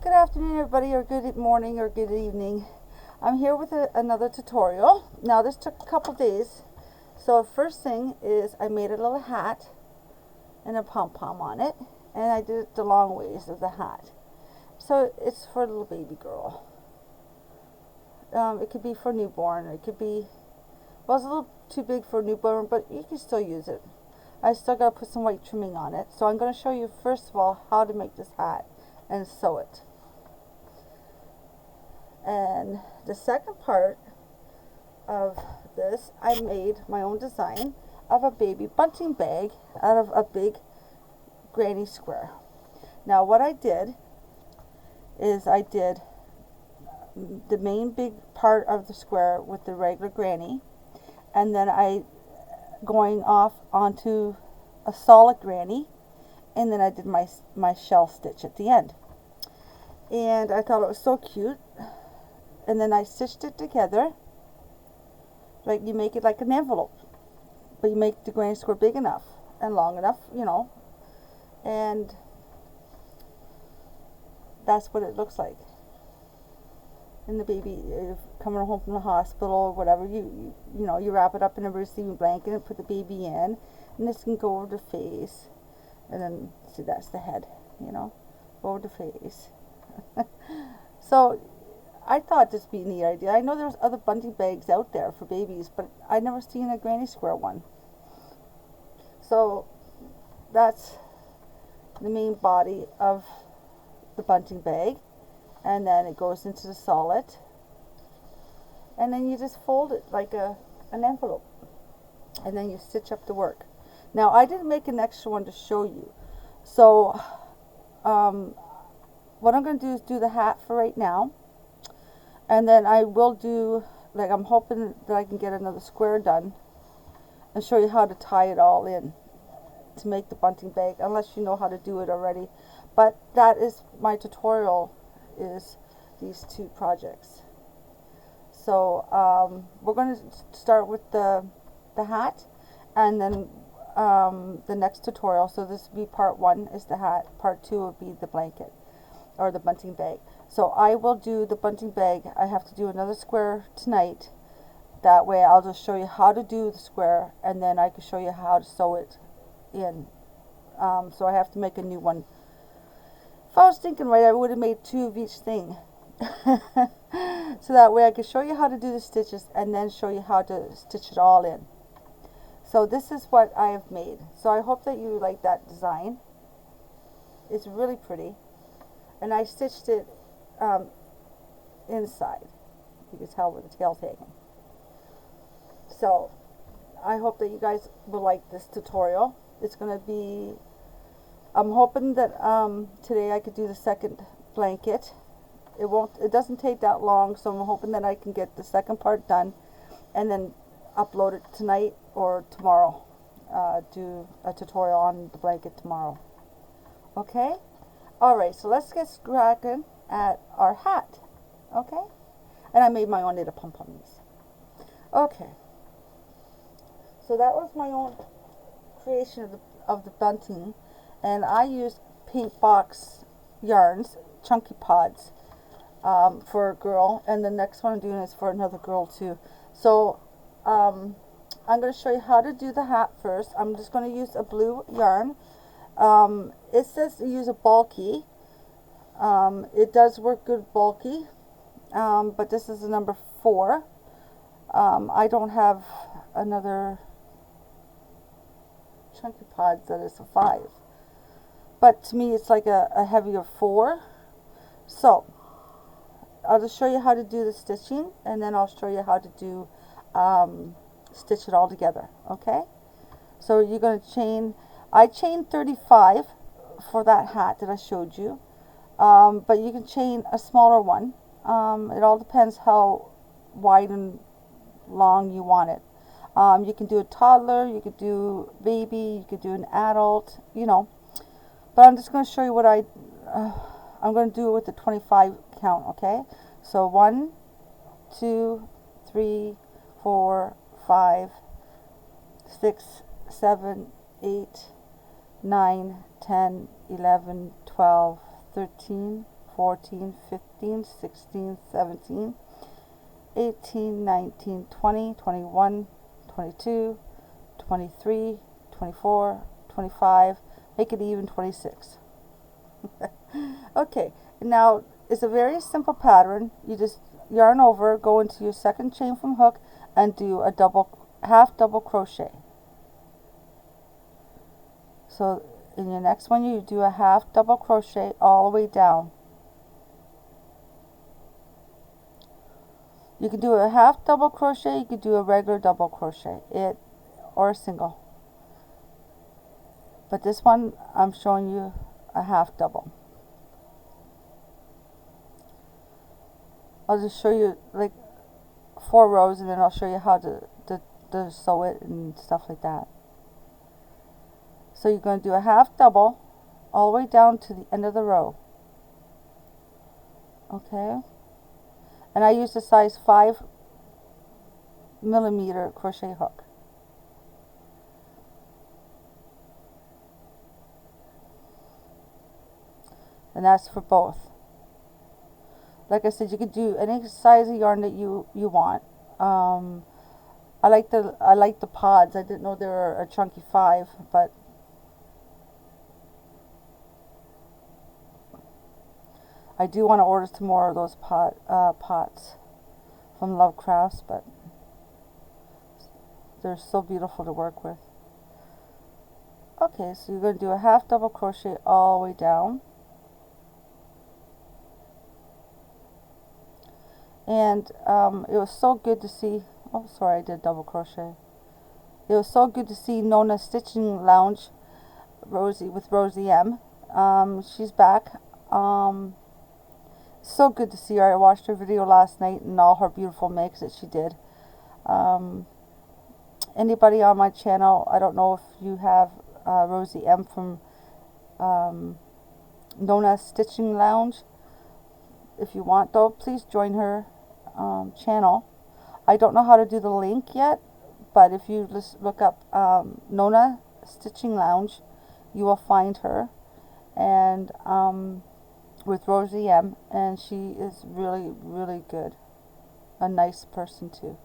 Good afternoon, everybody, or good morning, or good evening. I'm here with another tutorial. Now, this took a couple days. So, first thing is I made a little hat and a pom-pom on it, and I did it the long ways of the hat. So, it's for a little baby girl. It could be for newborn, or it could be, well, it's a little too big for newborn, but you can still use it. I still got to put some white trimming on it. So, I'm going to show you, first of all, how to make this hat and sew it. And the second part of this, I made my own design of a baby bunting bag out of a big granny square. Now what I did is I did the main big part of the square with the regular granny, and then I going off onto a solid granny, and then I did my shell stitch at the end. And I thought it was so cute. And then I stitched it together, like you make it like an envelope, but you make the granny square big enough and long enough, you know, and that's what it looks like. And the baby coming home from the hospital or whatever, you know, you wrap it up in a receiving blanket and put the baby in, and this can go over the face, and then see, that's the head, you know, over the face. So I thought this would be a neat idea. I know there's other bunting bags out there for babies, but I never seen a granny square one. So that's the main body of the bunting bag, and then it goes into the solid, and then you just fold it like an envelope, and then you stitch up the work. Now I didn't make an extra one to show you, so what I'm going to do is do the hat for right now. And then I will do, like, I'm hoping that I can get another square done and show you how to tie it all in to make the bunting bag, unless you know how to do it already. But that is my tutorial, is these two projects. So we're going to start with the hat, and then the next tutorial, so this will be part 1 is the hat, part 2 will be the blanket or the bunting bag. So I will do the bunting bag. I have to do another square tonight. That way I'll just show you how to do the square, and then I can show you how to sew it in. So I have to make a new one. If I was thinking right, I would have made 2 of each thing. So that way I can show you how to do the stitches and then show you how to stitch it all in. So this is what I have made. So I hope that you like that design. It's really pretty. And I stitched it inside. You can tell where the tail's hanging. So I hope that you guys will like this tutorial. It's going to be, I'm hoping that today I could do the second blanket. It doesn't take that long, so I'm hoping that I can get the second part done and then upload it tonight or tomorrow. Do a tutorial on the blanket tomorrow. Okay? Alright, so let's get cracking at our hat. Okay? And I made my own little pom-poms. Okay. So that was my own creation of the bunting. And I used pink box yarns, chunky pods, for a girl. And the next one I'm doing is for another girl too. So I'm going to show you how to do the hat first. I'm just going to use a blue yarn. It says to use a bulky. It does work good bulky, but this is the number 4. I don't have another chunky pods that is a 5, but to me it's like a heavier 4. So I'll just show you how to do the stitching, and then I'll show you how to do stitch it all together. Okay, so you're going to chain. I chained 35 for that hat that I showed you, but you can chain a smaller one. It all depends how wide and long you want it. You can do a toddler, you could do baby, you could do an adult, you know. But I'm just going to show you what I'm going to do it with the 25 count, okay? So 1, 2, 3, 4, 5, 6, 7, 8, 9, 10, 11, 12, 13, 14, 15, 16, 17, 18, 19, 20, 21, 22, 23, 24, 25, make it even 26. Okay, now it's a very simple pattern. You just yarn over, go into your second chain from hook, and do a half double crochet. So in your next one, you do a half double crochet all the way down. You can do a half double crochet, you could do a regular double crochet, or a single. But this one, I'm showing you a half double. I'll just show you like 4 rows, and then I'll show you how to sew it and stuff like that. So you're going to do a half double all the way down to the end of the row. Okay? And I use a size 5 millimeter crochet hook. And that's for both. Like I said, you could do any size of yarn that you want. I like the pods. I didn't know they were a chunky 5, but I do want to order some more of those pots from Love Crafts, but they're so beautiful to work with. Okay, so you're going to do a half double crochet all the way down. And it was so good to see, oh sorry, I did double crochet. It was so good to see Nona Stitching Lounge, with Rosie M. She's back. So good to see her. I watched her video last night and all her beautiful makes that she did. Anybody on my channel, I don't know if you have Rosie M from Nona Stitching Lounge. If you want though, please join her channel. I don't know how to do the link yet, but if you just look up Nona Stitching Lounge, you will find her, and with Rosie M, and she is really, really good. A nice person too.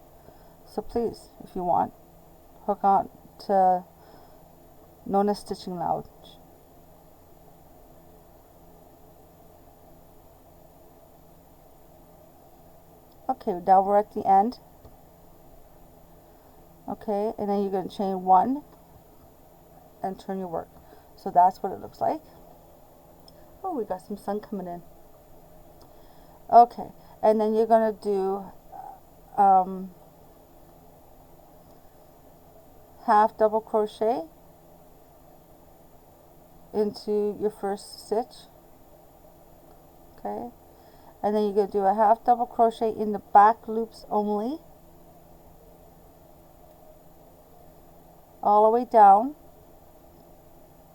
So please, if you want, hook on to Nona Stitching Lounge. Okay, now we're at the end. Okay, and then you're going to chain 1 and turn your work. So that's what it looks like. Oh, we got some sun coming in. Okay, and then you're going to do half double crochet into your first stitch. Okay, and then you're going to do a half double crochet in the back loops only, all the way down,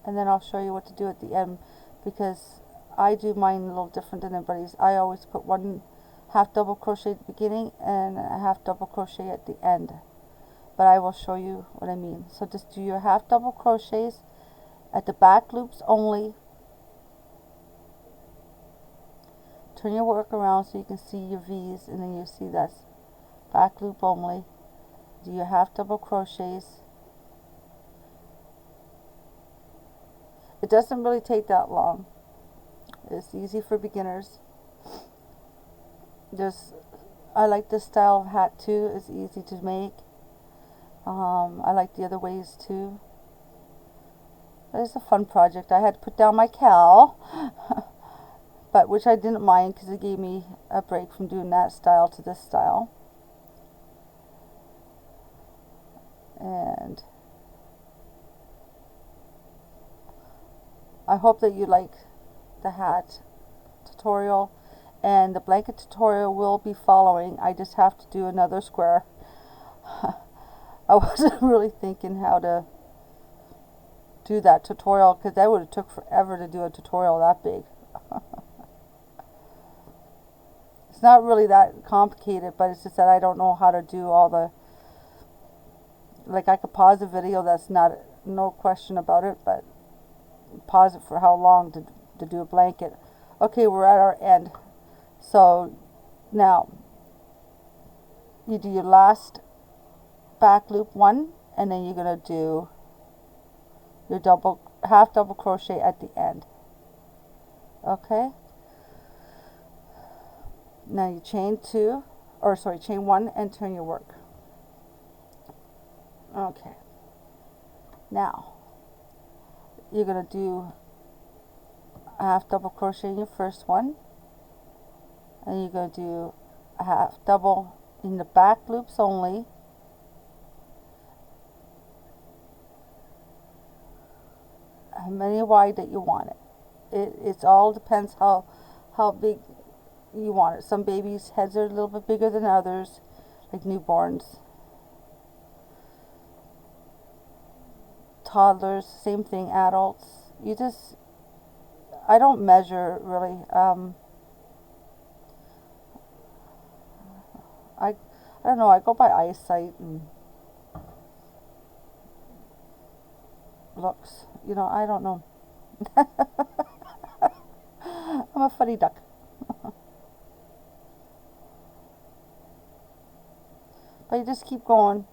and then I'll show you what to do at the end, because I do mine a little different than everybody's. I always put 1 half double crochet at the beginning and a half double crochet at the end, but I will show you what I mean. So just do your half double crochets at the back loops only. Turn your work around so you can see your V's, and then you see that's back loop only. Do your half double crochets. It doesn't really take that long. It's easy for beginners. I like this style of hat too. It's easy to make. I like the other ways too. It's a fun project. I had to put down my cowl, but which I didn't mind because it gave me a break from doing that style to this style. And I hope that you like the hat tutorial, and the blanket tutorial will be following. I just have to do another square. I wasn't really thinking how to do that tutorial, because that would have took forever to do a tutorial that big. It's not really that complicated, but it's just that I don't know how to do all the, like, I could pause a video, that's no question about it, but pause it for how long to do a blanket. Okay, we're at our end. So now you do your last back loop one, and then you're going to do your half double crochet at the end. Okay, now you chain chain one and turn your work. Okay, now you're going to do a half double crochet in your first one, and you're going to do a half double in the back loops only, how many wide that you want it. It all depends how big you want it. Some babies' heads are a little bit bigger than others, like newborns. Toddlers, same thing, adults. I don't measure really. I don't know, I go by eyesight and looks. You know, I don't know. I'm a funny duck. But you just keep going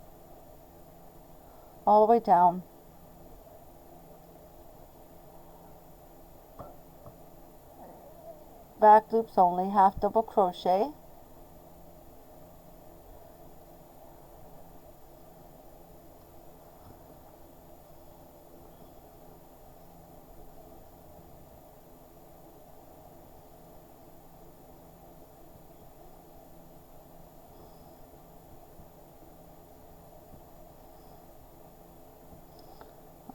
all the way down. Back loops only, half double crochet.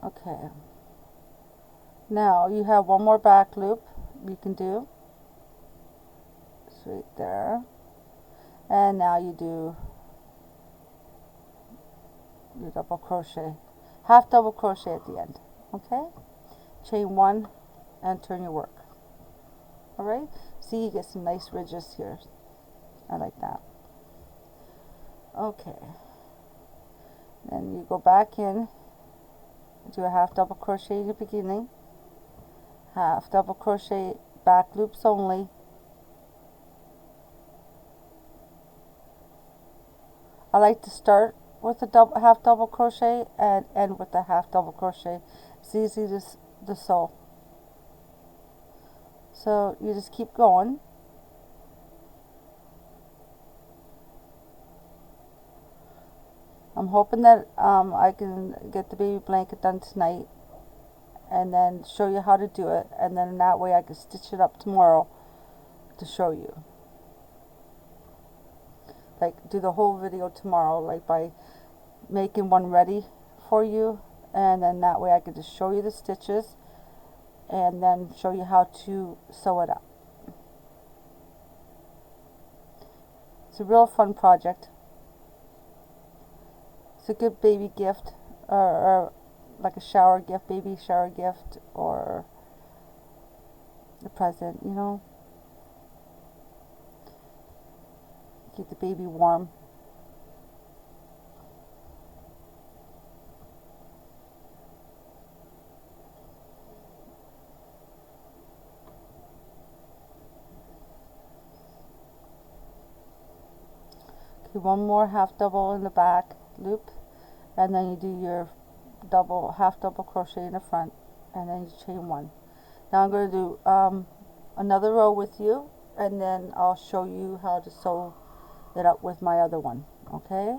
Okay, now you have one more back loop you can do. It's right there. And now you do your double crochet, half double crochet at the end. Okay, chain one and turn your work. All right, see, you get some nice ridges here. I like that. Okay, then you go back in, do a half double crochet in the beginning, half double crochet back loops only, I like to start with a half double crochet and end with a half double crochet. It's easy to sew. So you just keep going. I'm hoping that I can get the baby blanket done tonight and then show you how to do it, and then that way I can stitch it up tomorrow to show you. Like, do the whole video tomorrow, like by making one ready for you, and then that way I could just show you the stitches and then show you how to sew it up. It's a real fun project. It's a good baby gift, or like a shower gift, baby shower gift, or a present, you know. Keep the baby warm. Okay, one more half double in the back loop, and then you do your half double crochet in the front, and then you chain one. Now I'm going to do another row with you, and then I'll show you how to sew it up with my other one. Okay,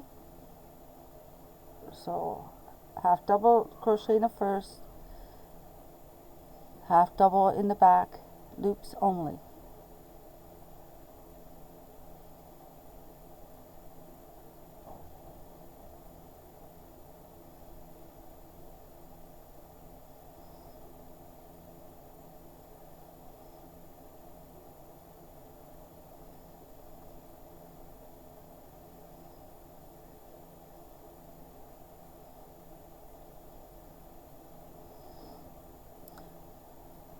so half double crochet in the first, half double in the back loops only.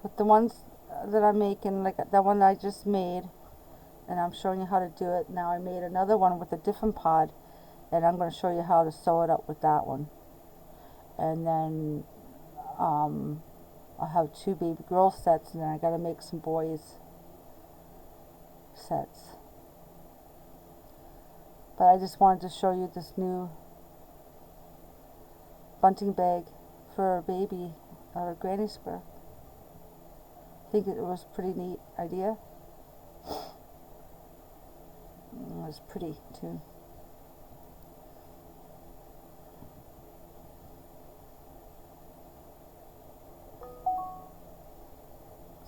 With the ones that I'm making, like that one I just made, and I'm showing you how to do it. Now I made another one with a different pod, and I'm going to show you how to sew it up with that one. And then I'll I'll have 2 baby girl sets, and then I gotta make some boys sets. But I just wanted to show you this new bunting bag for a baby out of Granny Square. I think it was a pretty neat idea. It was pretty too.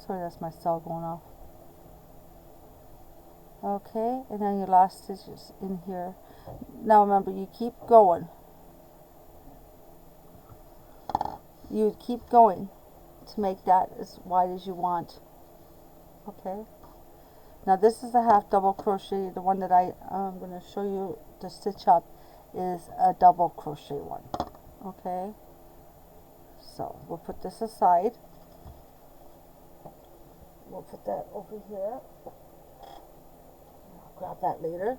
Sorry, that's my cell going off. Okay, and then your last stitch is in here. Now remember, you keep going. You keep going to make that as wide as you want. Okay. Now this is a half double crochet. The one that I'm going to show you to stitch up is a double crochet one. Okay. So we'll put this aside. We'll put that over here. I'll grab that later.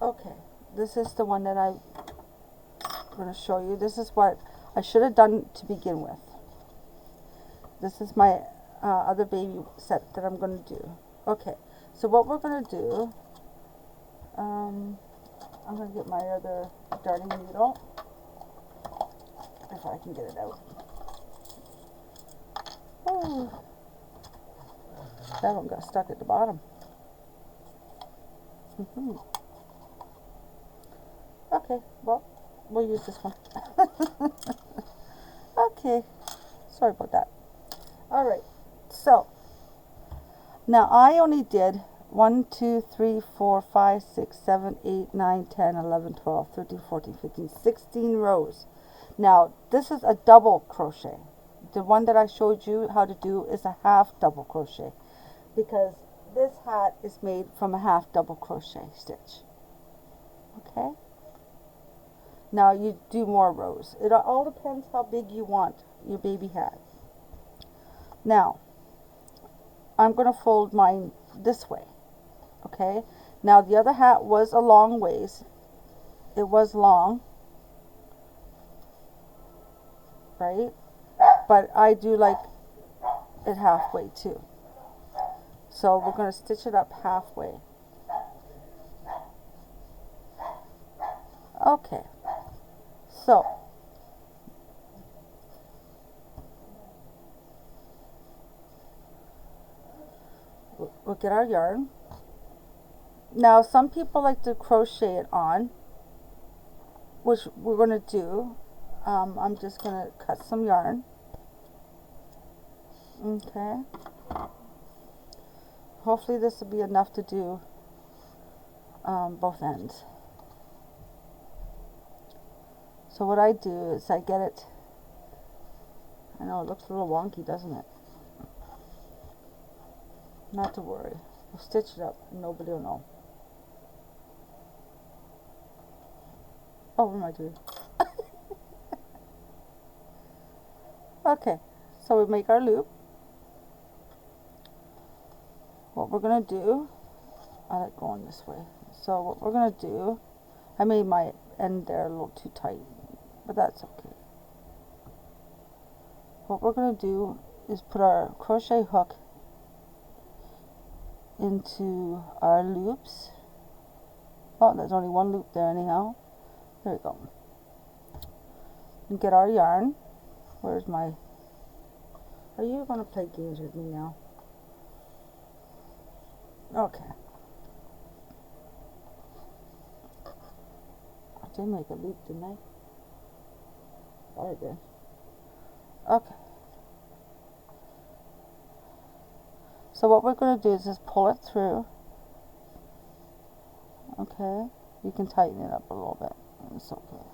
Okay. This is the one that I'm going to show you. This is what I should have done to begin with. This is my other baby set that I'm going to do. Okay, so what we're going to do, I'm going to get my other darning needle, if I can get it out. Oh, that one got stuck at the bottom. Okay, well, we'll use this one. Okay, sorry about that. Alright, so now I only did 1, 2, 3, 4, 5, 6, 7, 8, 9, 10, 11, 12, 13, 14, 15, 16 rows. Now this is a double crochet. The one that I showed you how to do is a half double crochet, because this hat is made from a half double crochet stitch. Okay, now you do more rows. It all depends how big you want your baby hat. Now I'm going to fold mine this way. Okay, now the other hat was a long ways. It was long, right? But I do like it halfway too. So we're going to stitch it up halfway. Okay, so we'll get our yarn. Now some people like to crochet it on, which we're going to do. I'm just going to cut some yarn. Okay, hopefully this will be enough to do both ends. So what I do is I get it, I know it looks a little wonky, doesn't it? Not to worry, we'll stitch it up and nobody will know. Oh, what am I doing? Okay, so we make our loop. What we're going to do, I like going this way. So what we're going to do, I made my end there a little too tight, but that's okay. What we're going to do is put our crochet hook into our loops. Oh, there's only one loop there anyhow. There we go. And get our yarn. Where's my... Are you going to play games with me now? Okay. I did make a loop, didn't I? Thought I did. Okay. So what we're going to do is just pull it through. Okay. You can tighten it up a little bit. It's okay.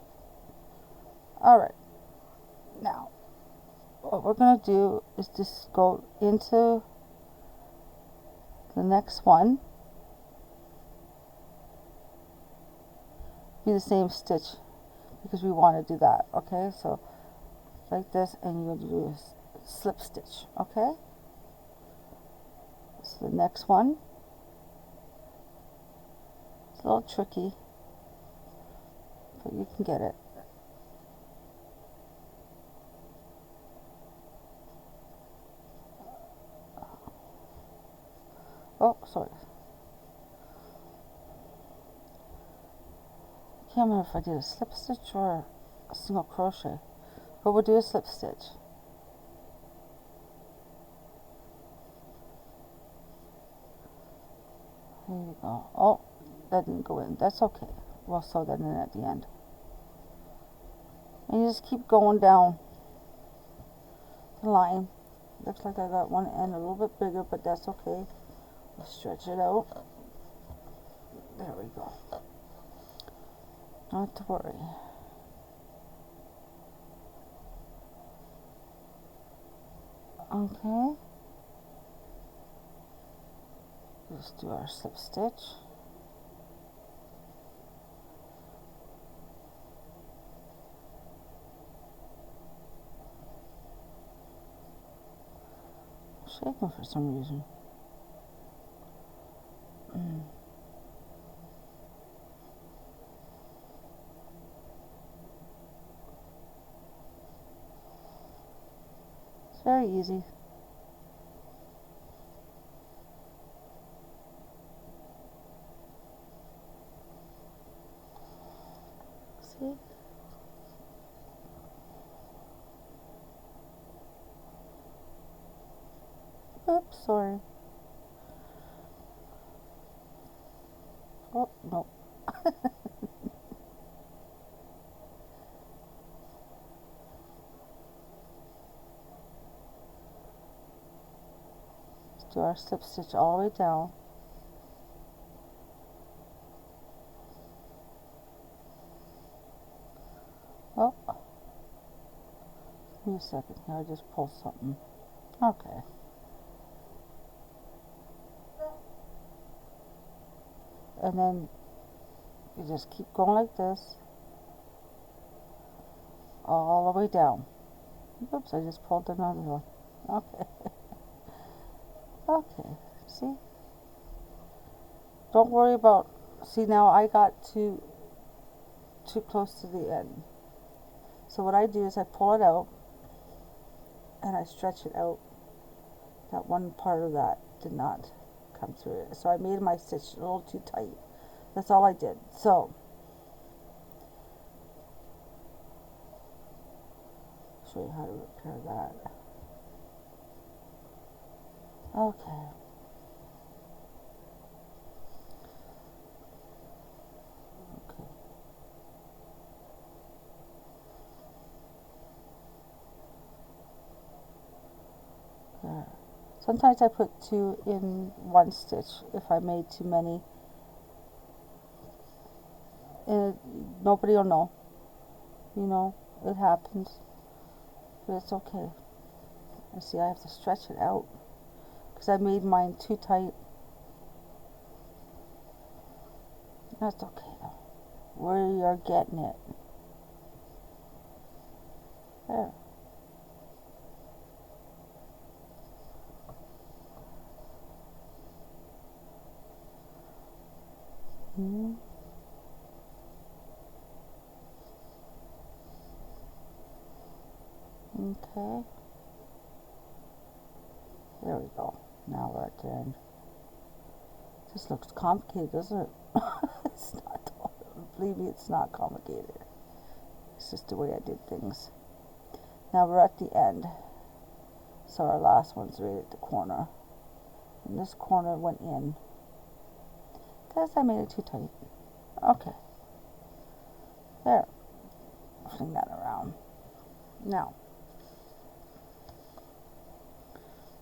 Alright. Now, what we're going to do is just go into the next one. Be the same stitch, because we want to do that. Okay, so like this, and you're going to do a slip stitch. Okay, so the next one, it's a little tricky, but you can get it. sorry. Can't remember if I did a slip stitch or a single crochet, but we'll do a slip stitch. There you go. Oh, that didn't go in. That's okay. We'll sew that in at the end. And you just keep going down the line. Looks like I got one end a little bit bigger, but that's okay. We'll stretch it out. There we go. Not to worry. Okay. Just do our slip stitch. Shaking for some reason. It's very easy. See? Oops, sorry. Oh, no. Let's do our slip stitch all the way down. Oh. Give me a second here, I just pulled something. Okay. And then you just keep going like this all the way down. Oops, I just pulled another one. Okay. Okay, see? Don't worry about, see now I got too close to the end. So what I do is I pull it out and I stretch it out. That one part of that did not come through it. So I made my stitch a little too tight. That's all I did. So show you how to repair that. Okay. Okay. There. Sometimes I put two in one stitch if I made too many. And nobody will know. You know, it happens. But it's okay. You see, I have to stretch it out because I made mine too tight. That's okay though. Where you're getting it. There. Okay. There we go. Now we're at the end. This looks complicated, doesn't it? It's not. Believe me, it's not complicated. It's just the way I did things. Now we're at the end. So our last one's right at the corner. And this corner went in. Because I made it too tight. Okay. There. Fling that around. Now.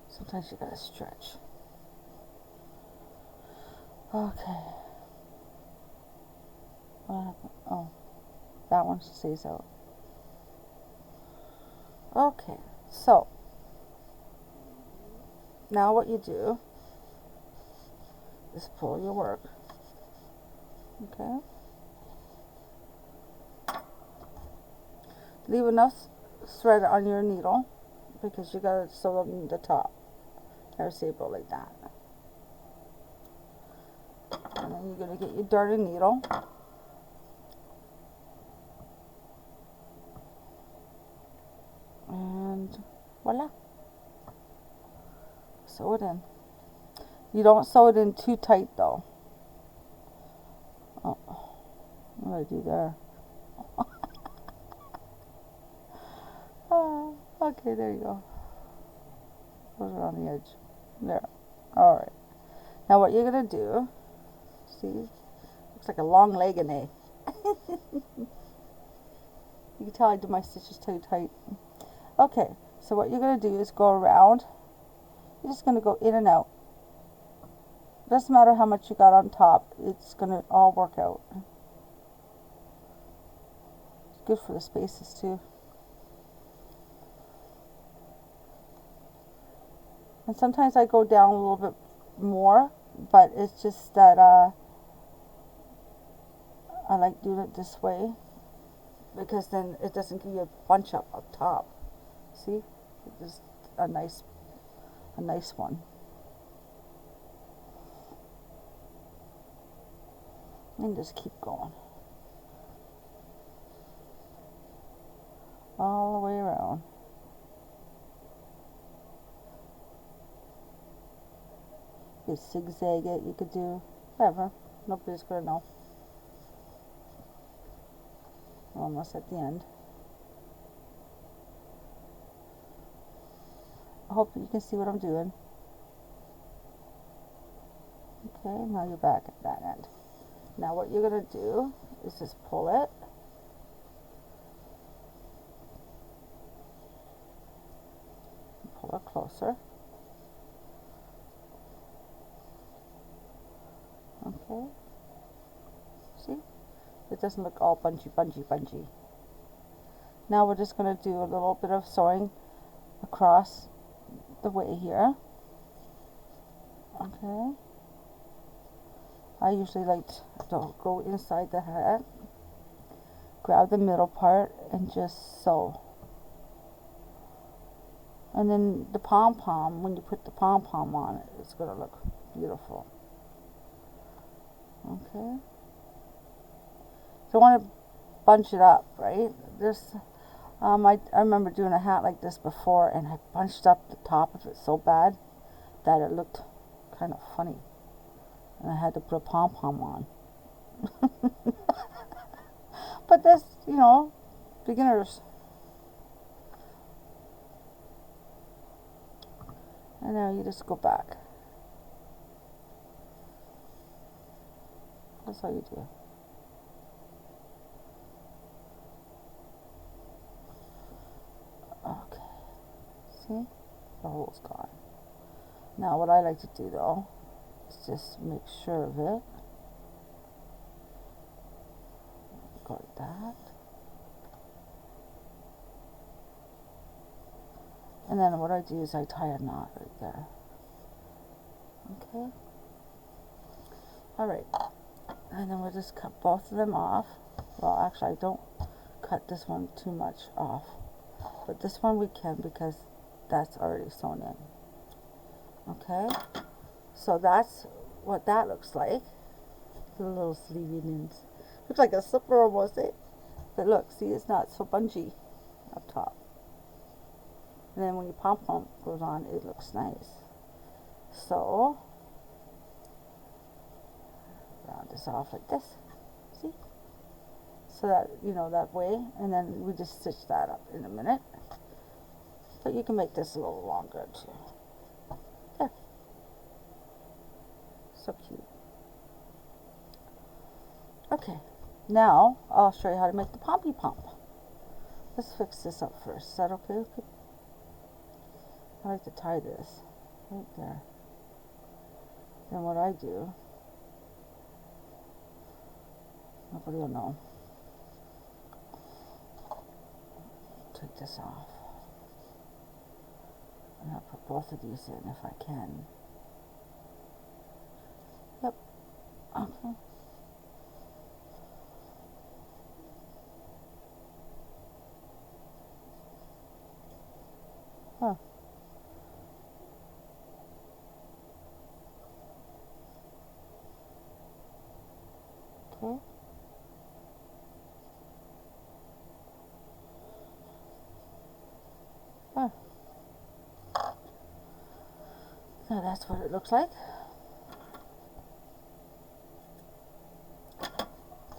Sometimes you gotta stretch. Okay. What happened? Oh. That one stays out. Okay. So. Now what you do is pull your work. Okay. Leave enough thread on your needle because you gotta sew on the top. Or staple like that. And then you're gonna get your darning needle. And voila. Sew it in. You don't sew it in too tight though. Oh, what did I do there? Okay, there you go. Put it on the edge. There. Alright. Now what you're going to do, see, looks like a long leg in a. You can tell I do my stitches too tight. Okay, so what you're going to do is go around. You're just going to go in and out. Doesn't matter how much you got on top, it's going to all work out. It's good for the spaces too. And sometimes I go down a little bit more, but it's just that I like doing it this way, because then it doesn't give you a bunch up top. See? Just a nice one. And just keep going. All the way around. You zigzag it, you could do whatever. Nobody's gonna know. Almost at the end. I hope you can see what I'm doing. Okay, now you're back at that end. Now what you're going to do is just pull it. Pull it closer. Okay. See? It doesn't look all bunchy. Now we're just going to do a little bit of sewing across the way here. Okay. I usually like to go inside the hat, grab the middle part, and just sew. And then the pom-pom, when you put the pom-pom on it, it's going to look beautiful. Okay. So I want to bunch it up, right? I remember doing a hat like this before, and I bunched up the top of it so bad that it looked kind of funny. And I had to put a pom-pom on. But this, you know, beginners. And now you just go back. That's all you do. Okay. See? The hole's gone. Now what I like to do though is just make sure of it. Go like that. And then what I do is I tie a knot right there. Okay. Alright. And then we'll just cut both of them off. Well, actually I don't cut this one too much off. But this one we can, because that's already sewn in. Okay. So that's what that looks like. The little sleevey ends. Looks like a slipper almost, eh? But look, see, it's not so bunchy up top. And then when your pom-pom goes on, it looks nice. So, round this off like this. See? So that, you know, that way. And then we just stitch that up in a minute. But you can make this a little longer too. There. So cute. Okay. Now, I'll show you how to make the pompy pomp. Let's fix this up first. Is that okay? I like to tie this right there. Then what I do, nobody will know. Take this off. And I'll put both of these in if I can. Yep. Okay. Huh. Okay. Huh. So that's what it looks like.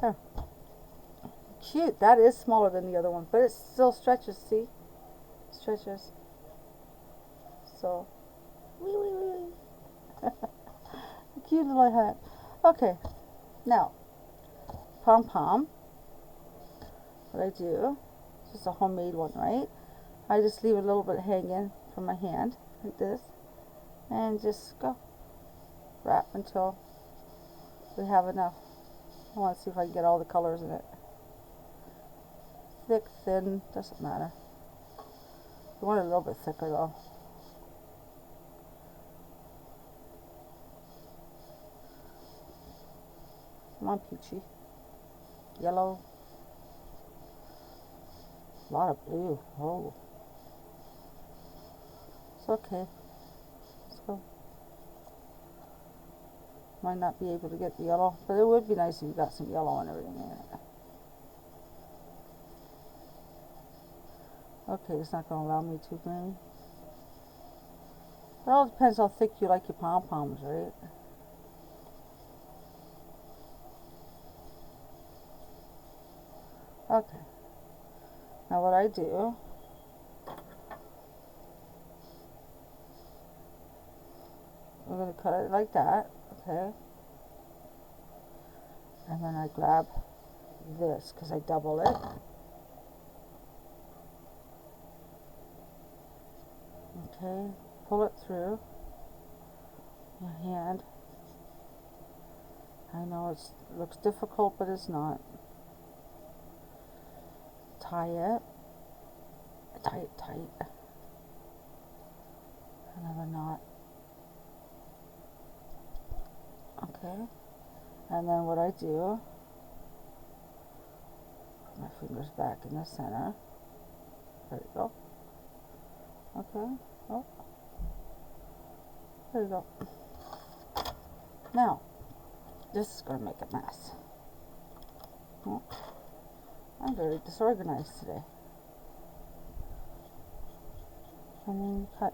There. Cute. That is smaller than the other one, but it still stretches, see? Stretches. So, wee wee wee. Cute little hat. Okay, now, pom-pom. What I do, this is a homemade one, right? I just leave a little bit hanging from my hand, like this, and just go. Wrap until we have enough. I want to see if I can get all the colors in it. Thick, thin, doesn't matter. You want it a little bit thicker though. Come on, peachy. Yellow. A lot of blue. Oh. It's okay. Let's go. Might not be able to get the yellow, but it would be nice if you got some yellow and everything in it. Okay, it's not going to allow me to, maybe. It all depends how thick you like your pom-poms, right? Okay. Now what I do, we're going to cut it like that, okay? And then I grab this, because I double it. Okay, pull it through your hand. I know it looks difficult, but it's not. Tie it. Tie it tight. Another knot. Okay. And then what I do, put my fingers back in the center. There you go. Okay. Oh. There you go. Now, this is going to make a mess. Oh. I'm very disorganized today. And then you cut.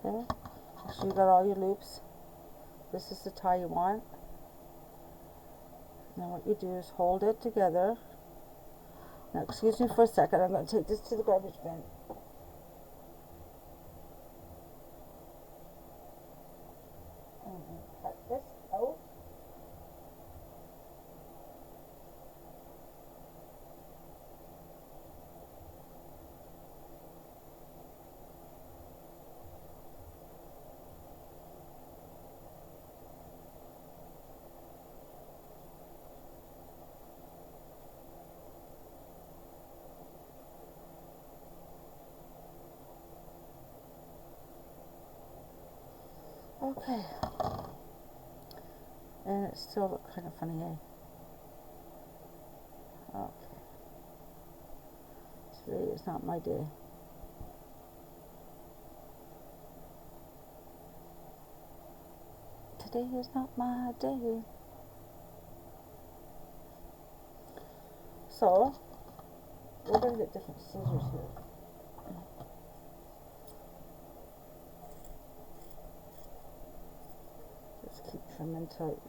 Okay. So you got all your loops. This is the tie you want. Now what you do is hold it together. Now excuse me for a second, I'm going to take this to the garbage bin. And cut this out. Okay. And it still looks kind of funny, eh? Okay. Today is not my day. Today is not my day. So, we're going to get different scissors here. Just keep trimming till,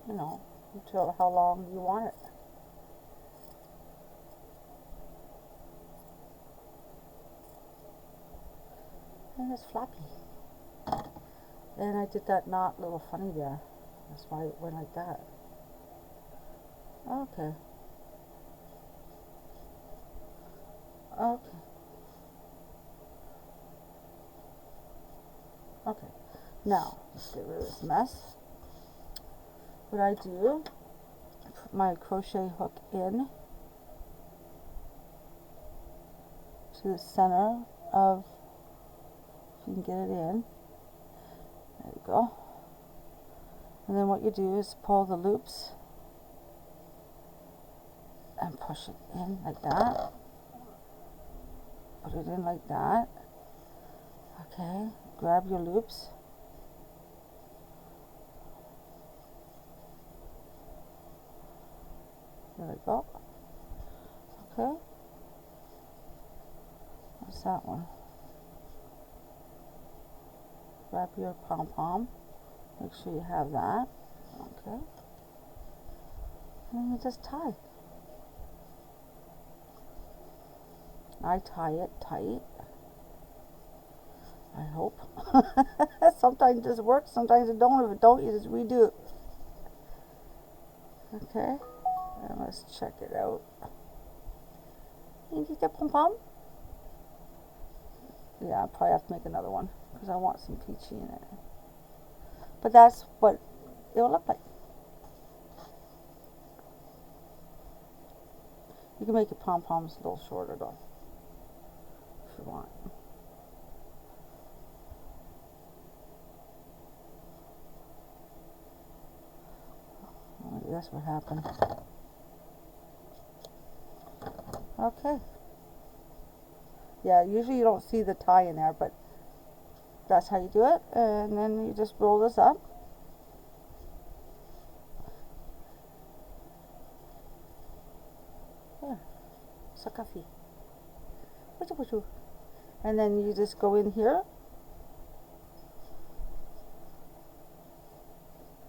you know, until how long you want it. And it's floppy. And I did that knot a little funny there. That's why it went like that. Okay. Okay. Okay. Now, let's get rid of this mess. What I do, put my crochet hook in to the center of, if you can get it in. There you go. And then what you do is pull the loops and push it in like that. Put it in like that. Okay, grab your loops. There we go. Okay. What's that one? wrap your pom-pom. Make sure you have that. Okay. And you just tie. I tie it tight. I hope. Sometimes it works, sometimes it don't. If it don't, you just redo it. Okay. And let's check it out. You need the pom-pom? Yeah, I'll probably have to make another one because I want some peachy in it. But that's what it will look like. You can make your pom-poms a little shorter though, if you want. That's what happened. Okay. Yeah, usually you don't see the tie in there, but that's how you do it. And then you just roll this up. There. Sakafi. And then you just go in here.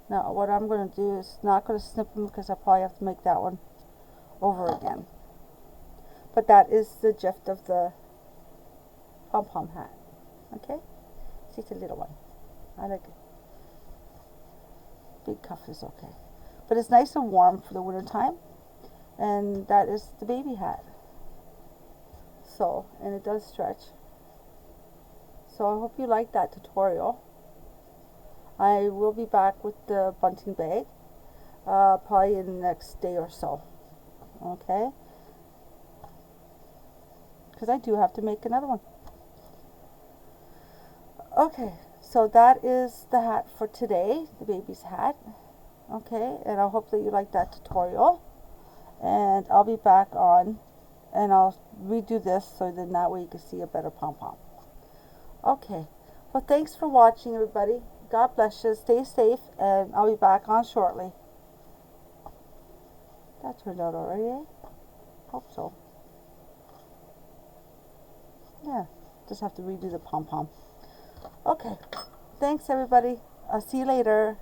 Now what I'm going to do is not going to snip them because I probably have to make that one over again. But that is the gist of the pom-pom hat. Okay? It's just a little one. I like it. Big cuff is okay. But it's nice and warm for the winter time. And that is the baby hat. So, and it does stretch. So I hope you like that tutorial. I will be back with the bunting bag probably in the next day or so. Okay? Because I do have to make another one. Okay, so that is the hat for today, the baby's hat. Okay, and I hope that you like that tutorial. And I'll be back on and I'll redo this so then that way you can see a better pom-pom. Okay, well thanks for watching everybody. God bless you, stay safe, and I'll be back on shortly. That turned out alright, eh? Hope so. Yeah, just have to redo the pom-pom. Okay, thanks everybody. I'll see you later.